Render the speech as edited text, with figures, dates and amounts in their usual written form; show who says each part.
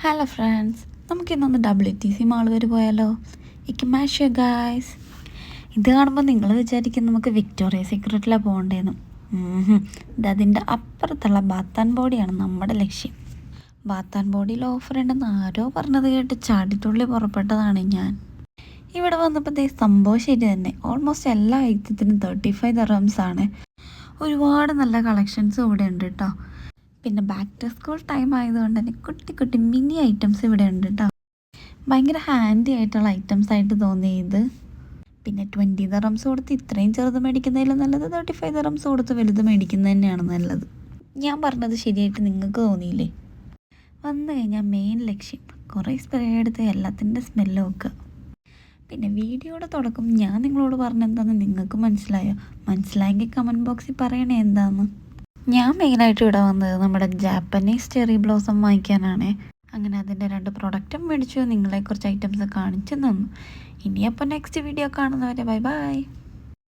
Speaker 1: Hello friends, നമുക്കിന്നൊന്ന് WTC mall വരെ പോയാലോ? ഇക്കമാഷ് guys. ഇത് കാണുമ്പോൾ നിങ്ങൾ വിചാരിക്കും നമുക്ക് വിക്ടോറിയ സീക്രട്ടിലാണ് പോകേണ്ടതെന്ന്. ഇതതിൻ്റെ അപ്പുറത്തുള്ള ബാത്ത് ആൻഡ് ബോഡിയാണ് നമ്മുടെ ലക്ഷ്യം. ബാത്ത് ആൻഡ് ബോഡിയിൽ ഓഫർ ഉണ്ടെന്ന് ആരോ പറഞ്ഞത് കേട്ട് ചാടിത്തുള്ളി പുറപ്പെട്ടതാണ് ഞാൻ. ഇവിടെ വന്നപ്പോൾ സംഭവം ശരി തന്നെ. ഓൾമോസ്റ്റ് എല്ലാ ഐറ്റത്തിനും 35 dirhams ആണ്. ഒരുപാട് നല്ല കളക്ഷൻസും ഇവിടെ ഉണ്ട് കേട്ടോ. പിന്നെ ബാക്ക് ടു സ്കൂൾ ടൈം ആയതുകൊണ്ട് തന്നെ കുട്ടി കുട്ടി മിനി ഐറ്റംസ് ഇവിടെ ഉണ്ട് കേട്ടോ. ഭയങ്കര ഹാൻഡി ആയിട്ടുള്ള ഐറ്റംസ് ആയിട്ട് തോന്നി ഇത്. പിന്നെ 20 dirhams കൊടുത്ത് ഇത്രയും ചെറുത് മേടിക്കുന്നതിലും നല്ലത് 35 dirhams കൊടുത്ത് വലുത് മേടിക്കുന്നത് തന്നെയാണ് നല്ലത്. ഞാൻ പറഞ്ഞത് ശരിയായിട്ട് നിങ്ങൾക്ക് തോന്നിയില്ലേ? വന്നു കഴിഞ്ഞാൽ മെയിൻ ലക്ഷ്യം കുറേ സ്പ്രേ എടുത്ത് എല്ലാത്തിൻ്റെ സ്മെല്ല് വെക്കുക. പിന്നെ വീഡിയോയുടെ തുടക്കം ഞാൻ നിങ്ങളോട് പറഞ്ഞെന്താണെന്ന് നിങ്ങൾക്ക് മനസ്സിലായോ? മനസ്സിലായെങ്കിൽ കമൻറ്റ് ബോക്സിൽ പറയണേ എന്താണെന്ന്. ഞാൻ മെയിനായിട്ട് ഇവിടെ വന്നത് നമ്മുടെ ജാപ്പനീസ് ചെറി ബ്ലോസം വാങ്ങിക്കാനാണ്. അങ്ങനെ അതിൻ്റെ 2 പ്രൊഡക്റ്റും മേടിച്ചു, നിങ്ങളെ കുറച്ച് ഐറ്റംസ് കാണിച്ചു തന്നു. ഇനിയപ്പോൾ നെക്സ്റ്റ് വീഡിയോ കാണുന്നവരെ ബൈ ബൈ.